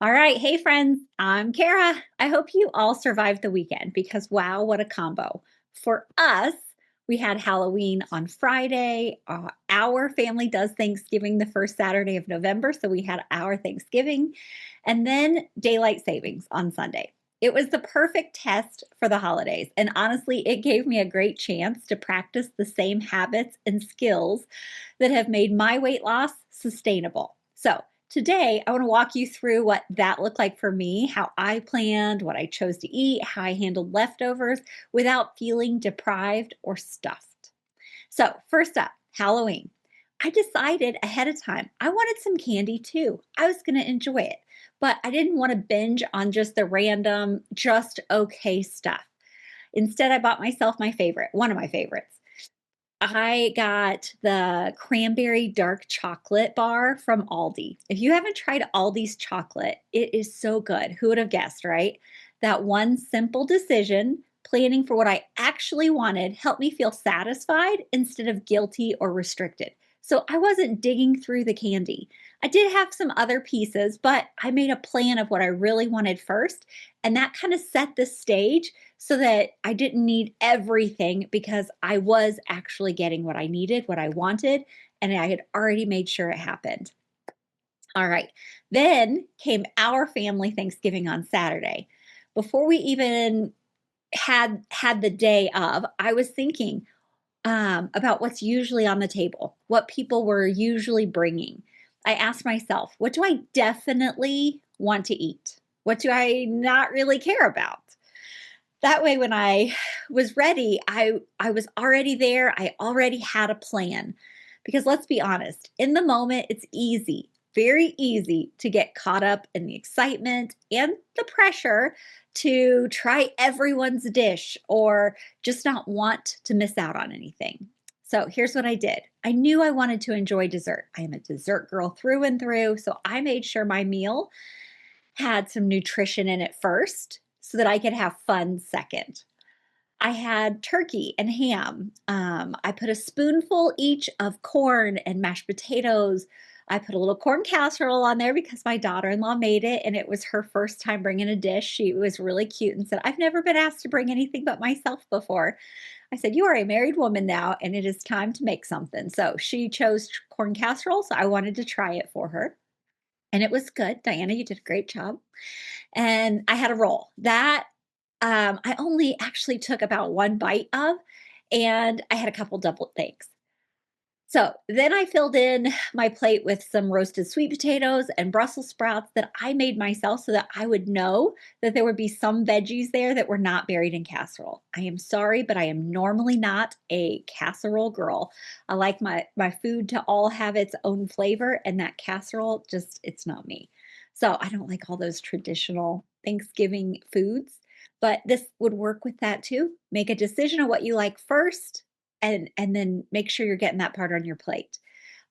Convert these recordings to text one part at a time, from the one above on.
All right. Hey, friends. I'm Kara. I hope you all survived the weekend because wow, what a combo. For us, we had Halloween on Friday. Our family does Thanksgiving the first Saturday of November. So we had our Thanksgiving and then daylight savings on Sunday. It was the perfect test for the holidays. And honestly, it gave me a great chance to practice the same habits and skills that have made my weight loss sustainable. So, today, I want to walk you through what that looked like for me, how I planned, what I chose to eat, how I handled leftovers without feeling deprived or stuffed. So, first up, Halloween. I decided ahead of time I wanted some candy too. I was going to enjoy it, but I didn't want to binge on just the random, just okay stuff. Instead, I bought myself my favorite, one of my favorites. I got the cranberry dark chocolate bar from Aldi. If you haven't tried Aldi's chocolate, it is so good. Who would have guessed, right? That one simple decision, planning for what I actually wanted, helped me feel satisfied instead of guilty or restricted. So I wasn't digging through the candy. I did have some other pieces, but I made a plan of what I really wanted first. And that kind of set the stage so that I didn't need everything because I was actually getting what I needed, what I wanted, and I had already made sure it happened. All right. Then came our family Thanksgiving on Saturday. Before we even had the day of, I was thinking about what's usually on the table, what people were usually bringing. I asked myself, what do I definitely want to eat? What do I not really care about? That way, when I was ready, I was already there. I already had a plan. Because let's be honest, in the moment, it's easy, very easy to get caught up in the excitement and the pressure to try everyone's dish or just not want to miss out on anything. So here's what I did. I knew I wanted to enjoy dessert. I am a dessert girl through and through. So I made sure my meal had some nutrition in it first so that I could have fun second. I had turkey and ham. I put a spoonful each of corn and mashed potatoes. I put a little corn casserole on there because my daughter in law made it and it was her first time bringing a dish. She was really cute and said, I've never been asked to bring anything but myself before. I said, you are a married woman now and it is time to make something. So she chose corn casserole. So I wanted to try it for her. And it was good. Diana, you did a great job. And I had a roll that I only actually took about one bite of, and I had a couple double things. So then I filled in my plate with some roasted sweet potatoes and Brussels sprouts that I made myself so that I would know that there would be some veggies there that were not buried in casserole. I am sorry, but I am normally not a casserole girl. I like my food to all have its own flavor, and that casserole just it's not me. So I don't like all those traditional Thanksgiving foods, but this would work with that too. Make a decision of what you like first and then make sure you're getting that part on your plate.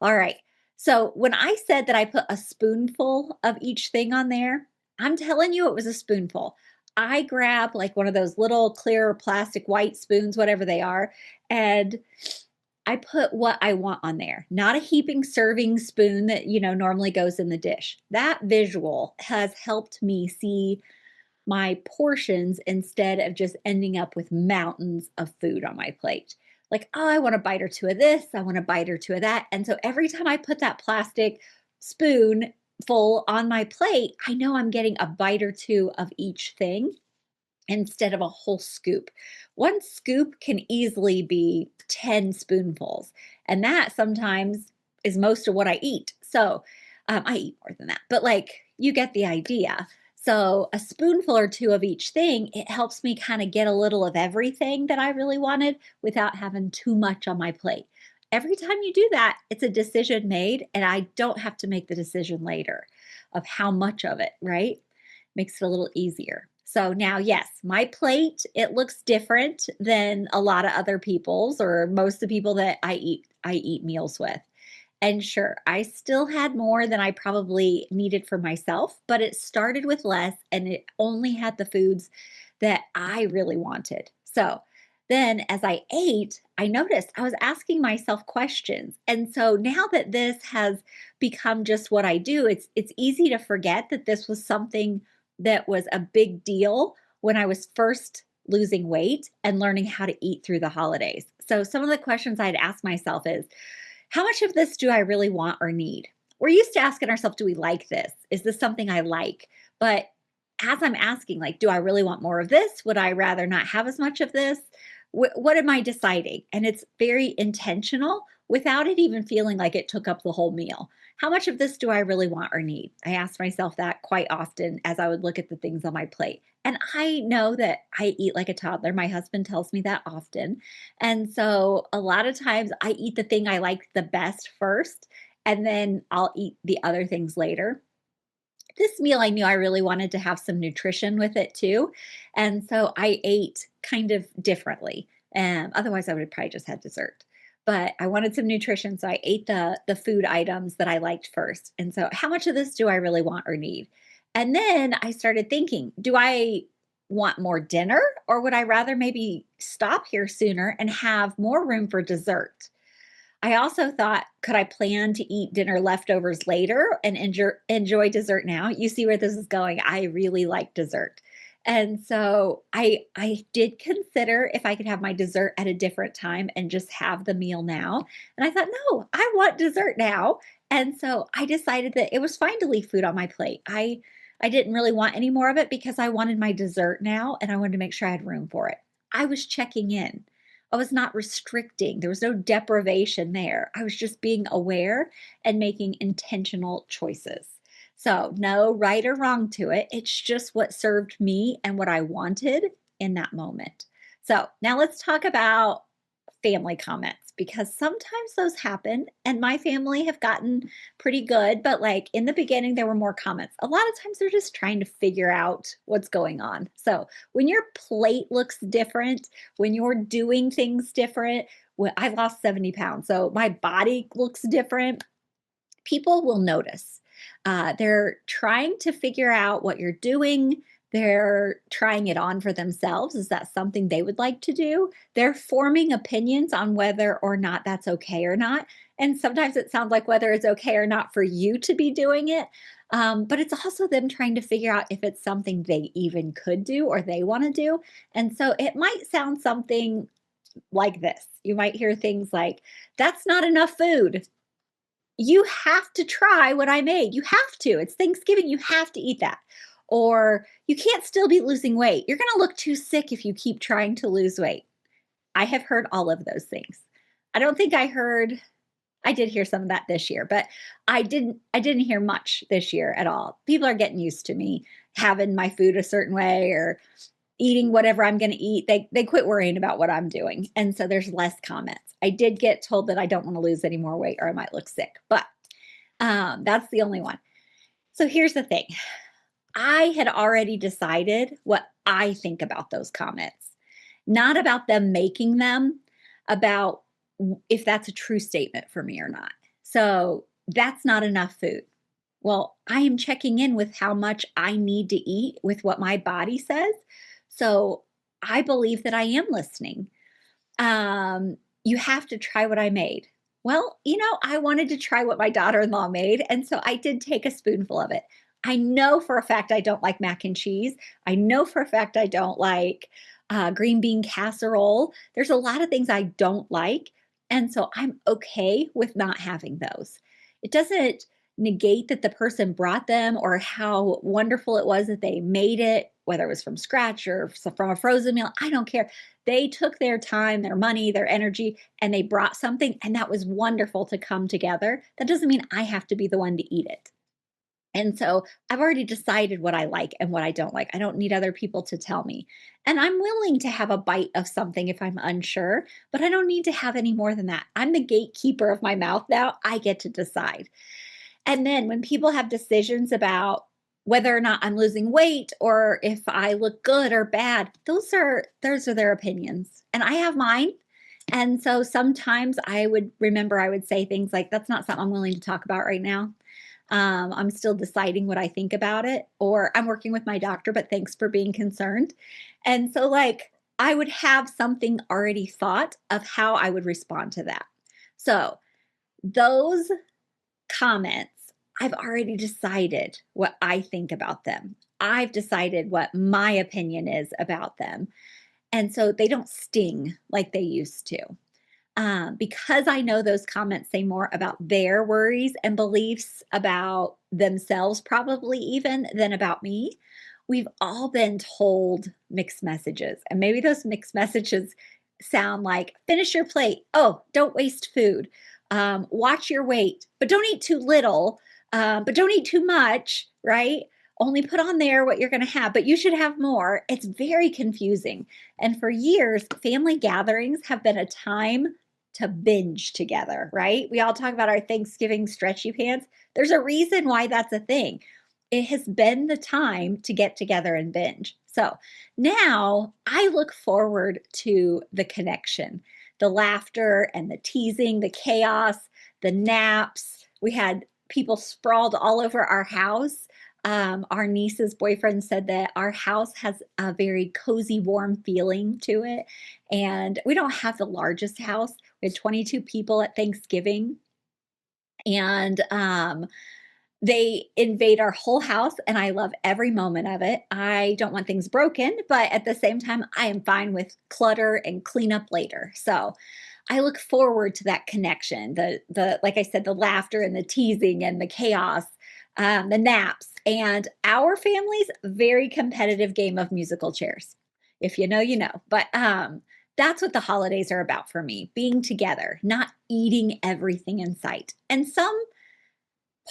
All right. So when I said that I put a spoonful of each thing on there, I'm telling you it was a spoonful. I grabbed like one of those little clear plastic white spoons, whatever they are, and I put what I want on there, not a heaping serving spoon that, normally goes in the dish. That visual has helped me see my portions instead of just ending up with mountains of food on my plate. Like, oh, I want a bite or two of this, I want a bite or two of that. And so every time I put that plastic spoon full on my plate, I know I'm getting a bite or two of each thing instead of a whole scoop. One scoop can easily be 10 spoonfuls, and that sometimes is most of what I eat. So I eat more than that, but like you get the idea. So a spoonful or two of each thing, it helps me kind of get a little of everything that I really wanted without having too much on my plate. Every time you do that, it's a decision made, and I don't have to make the decision later of how much of it, right? Makes it a little easier. So now, yes, my plate, it looks different than a lot of other people's or most of the people that I eat meals with. And sure, I still had more than I probably needed for myself, but it started with less and it only had the foods that I really wanted. So then as I ate, I noticed I was asking myself questions. And so now that this has become just what I do, it's easy to forget that this was something that was a big deal when I was first losing weight and learning how to eat through the holidays. So some of the questions I'd ask myself is, how much of this do I really want or need? We're used to asking ourselves, do we like this? Is this something I like? But as I'm asking, like, do I really want more of this? Would I rather not have as much of this? What am I deciding? And it's very intentional without it even feeling like it took up the whole meal. How much of this do I really want or need? I ask myself that quite often as I would look at the things on my plate. And I know that I eat like a toddler. My husband tells me that often. And so a lot of times I eat the thing I like the best first, and then I'll eat the other things later. This meal, I knew I really wanted to have some nutrition with it too. And so I ate kind of differently. Otherwise, I would have probably just had dessert. But I wanted some nutrition, so I ate the food items that I liked first. And so, how much of this do I really want or need? And then I started thinking, do I want more dinner, or would I rather maybe stop here sooner and have more room for dessert? I also thought, could I plan to eat dinner leftovers later and enjoy dessert now? You see where this is going. I really like dessert. And so I did consider if I could have my dessert at a different time and just have the meal now. And I thought, no, I want dessert now. And so I decided that it was fine to leave food on my plate. I didn't really want any more of it because I wanted my dessert now and I wanted to make sure I had room for it. I was checking in. I was not restricting. There was no deprivation there. I was just being aware and making intentional choices. So, no right or wrong to it. It's just what served me and what I wanted in that moment. So, now let's talk about family comments because sometimes those happen and my family have gotten pretty good, but like in the beginning there were more comments. A lot of times they're just trying to figure out what's going on. So when your plate looks different, when you're doing things different, when I lost 70 pounds, so my body looks different, people will notice. They're trying to figure out what you're doing. They're trying it on for themselves. Is that something they would like to do? They're forming opinions on whether or not that's okay or not. And sometimes it sounds like whether it's okay or not for you to be doing it. But it's also them trying to figure out if it's something they even could do or they want to do. And so it might sound something like this. You might hear things like, that's not enough food. You have to try what I made. You have to. It's Thanksgiving. You have to eat that. Or you can't still be losing weight. You're going to look too sick if you keep trying to lose weight. I have heard all of those things. I don't think I did hear some of that this year, but I didn't hear much this year at all. People are getting used to me having my food a certain way or eating whatever I'm going to eat. They quit worrying about what I'm doing. And so there's less comments. I did get told that I don't want to lose any more weight or I might look sick, but that's the only one. So here's the thing. I had already decided what I think about those comments, not about them making them, about if that's a true statement for me or not. So that's not enough food. Well, I am checking in with how much I need to eat with what my body says. So I believe that I am listening. You have to try what I made. Well, I wanted to try what my daughter in law made. And so I did take a spoonful of it. I know for a fact I don't like mac and cheese. I know for a fact I don't like green bean casserole. There's a lot of things I don't like. And so I'm okay with not having those. It doesn't negate that the person brought them or how wonderful it was that they made it, whether it was from scratch or from a frozen meal. I don't care. They took their time, their money, their energy, and they brought something, and that was wonderful to come together. That doesn't mean I have to be the one to eat it. And so I've already decided what I like and what I don't like. I don't need other people to tell me. And I'm willing to have a bite of something if I'm unsure, but I don't need to have any more than that. I'm the gatekeeper of my mouth now. I get to decide. And then when people have decisions about whether or not I'm losing weight or if I look good or bad, those are their opinions. And I have mine. And so sometimes I would say things like, that's not something I'm willing to talk about right now. I'm still deciding what I think about it, or I'm working with my doctor, but thanks for being concerned. And so, like, I would have something already thought of how I would respond to that. So those comments, I've already decided what I think about them. I've decided what my opinion is about them. And so they don't sting like they used to. Because I know those comments say more about their worries and beliefs about themselves, probably even than about me. We've all been told mixed messages, and maybe those mixed messages sound like finish your plate. Oh, don't waste food. Watch your weight, but don't eat too little, but don't eat too much, right? Only put on there what you're going to have, but you should have more. It's very confusing. And for years, family gatherings have been a time to binge together, right? We all talk about our Thanksgiving stretchy pants. There's a reason why that's a thing. It has been the time to get together and binge. So now I look forward to the connection, the laughter and the teasing, the chaos, the naps. We had people sprawled all over our house. Our niece's boyfriend said that our house has a very cozy, warm feeling to it. And we don't have the largest house. We had 22 people at Thanksgiving. And they invade our whole house, and I love every moment of it. I don't want things broken, but at the same time, I am fine with clutter and cleanup later. So I look forward to that connection. The like I said, the laughter and the teasing and the chaos, the naps, and our family's very competitive game of musical chairs. If you know, you know. But that's what the holidays are about for me: being together, not eating everything in sight. And some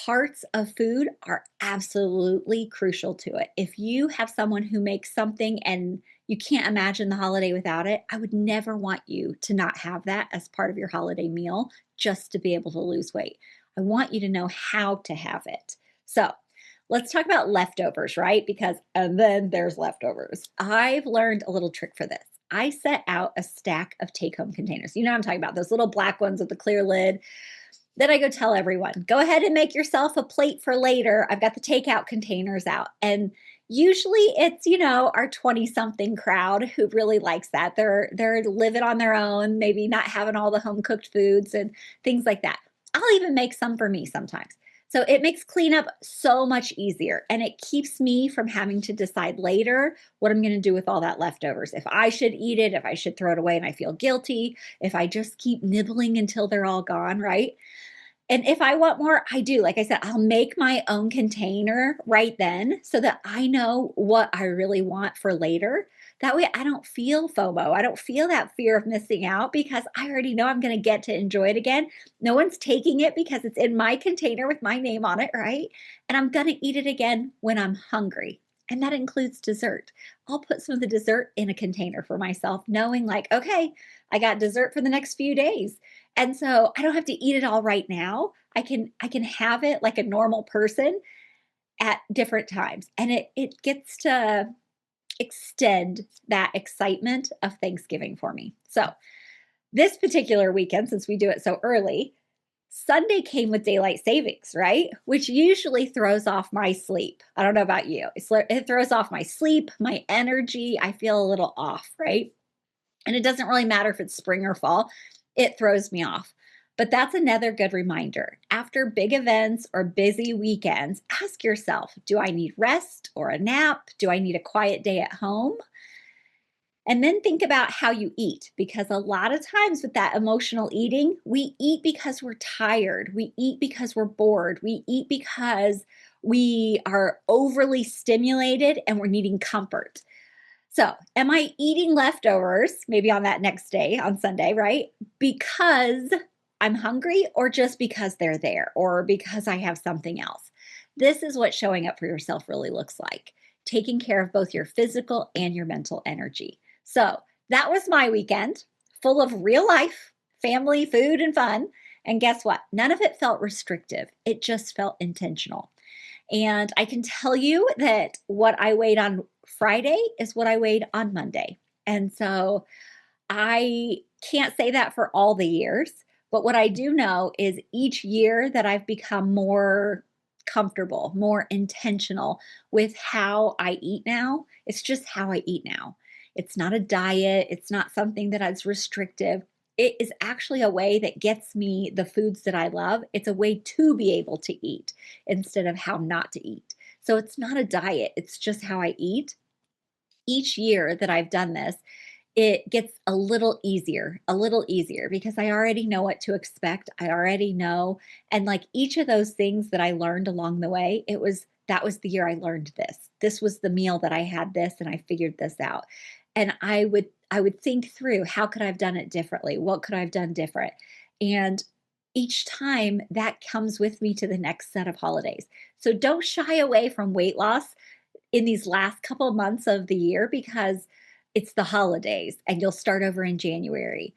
parts of food are absolutely crucial to it. If you have someone who makes something and you can't imagine the holiday without it, I would never want you to not have that as part of your holiday meal just to be able to lose weight. I want you to know how to have it. So, let's talk about leftovers, right? Because and then there's leftovers. I've learned a little trick for this. I set out a stack of take home containers. You know what I'm talking about, those little black ones with the clear lid. Then I go tell everyone, go ahead and make yourself a plate for later. I've got the takeout containers out. And usually it's, our 20 something crowd who really likes that. They're living on their own, maybe not having all the home cooked foods and things like that. I'll even make some for me sometimes. So it makes cleanup so much easier, and it keeps me from having to decide later what I'm going to do with all that leftovers. If I should eat it, if I should throw it away and I feel guilty, if I just keep nibbling until they're all gone, right? And if I want more, I do. Like I said, I'll make my own container right then so that I know what I really want for later. That way I don't feel FOMO. I don't feel that fear of missing out because I already know I'm going to get to enjoy it again. No one's taking it because it's in my container with my name on it, right? And I'm going to eat it again when I'm hungry. And that includes dessert. I'll put some of the dessert in a container for myself, knowing like, okay, I got dessert for the next few days. And so I don't have to eat it all right now. I can have it like a normal person at different times. And it gets to extend that excitement of Thanksgiving for me. So this particular weekend, since we do it so early, Sunday came with daylight savings, right? Which usually throws off my sleep. I don't know about you. It throws off my sleep, my energy. I feel a little off, right? And it doesn't really matter if it's spring or fall, it throws me off. But that's another good reminder. After big events or busy weekends, ask yourself, do I need rest or a nap? Do I need a quiet day at home? And then think about how you eat, because a lot of times with that emotional eating, we eat because we're tired. We eat because we're bored. We eat because we are overly stimulated and we're needing comfort. So, am I eating leftovers maybe on that next day on Sunday, right? Because I'm hungry, or just because they're there, or because I have something else? This is what showing up for yourself really looks like: taking care of both your physical and your mental energy. So, that was my weekend, full of real life, family, food, and fun. And guess what? None of it felt restrictive, it just felt intentional. And I can tell you that what I weighed on Friday is what I weighed on Monday. And so I can't say that for all the years, but what I do know is each year that I've become more comfortable, more intentional with how I eat now, it's just how I eat now. It's not a diet. It's not something that is restrictive. It is actually a way that gets me the foods that I love. It's a way to be able to eat instead of how not to eat. So it's not a diet, it's just how I eat. Each year that I've done this, it gets a little easier because I already know what to expect. I already know. And like each of those things that I learned along the way, that was the year I learned this. This was the meal that I had this and I figured this out. And I would think through how could I have done it differently? What could I have done different? And each time that comes with me to the next set of holidays. So don't shy away from weight loss in these last couple of months of the year because it's the holidays and you'll start over in January.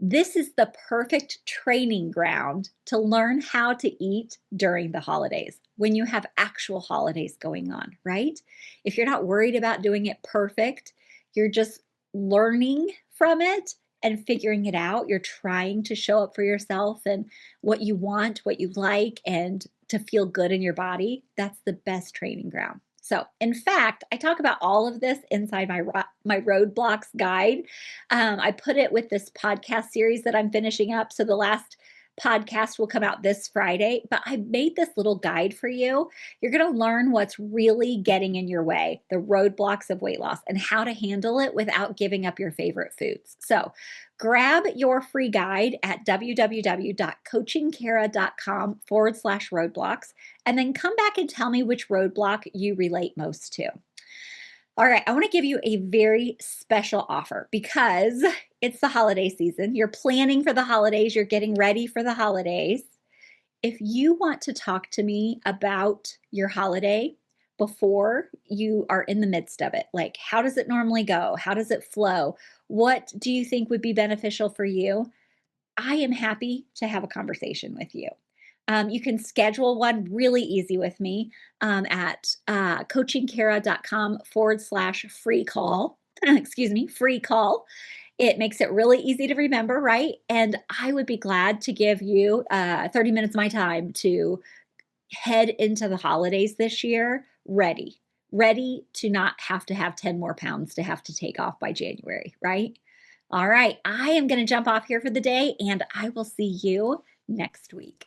This is the perfect training ground to learn how to eat during the holidays when you have actual holidays going on, right? If you're not worried about doing it perfect, you're just learning from it and figuring it out. You're trying to show up for yourself and what you want, what you like, and to feel good in your body. That's the best training ground. So, in fact, I talk about all of this inside my roadblocks guide. I put it with this podcast series that I'm finishing up. So the last podcast will come out this Friday, but I made this little guide for you. You're going to learn what's really getting in your way, the roadblocks of weight loss, and how to handle it without giving up your favorite foods. So grab your free guide at www.coachingkara.com/roadblocks, and then come back and tell me which roadblock you relate most to. All right, I want to give you a very special offer because it's the holiday season. You're planning for the holidays, you're getting ready for the holidays. If you want to talk to me about your holiday before you are in the midst of it, like how does it normally go? How does it flow? What do you think would be beneficial for you? I am happy to have a conversation with you. You can schedule one really easy with me at coachingkara.com/free call. Excuse me, free call. It makes it really easy to remember, right? And I would be glad to give you 30 minutes of my time to head into the holidays this year ready to not have to have 10 more pounds to have to take off by January, right? All right, I am going to jump off here for the day and I will see you next week.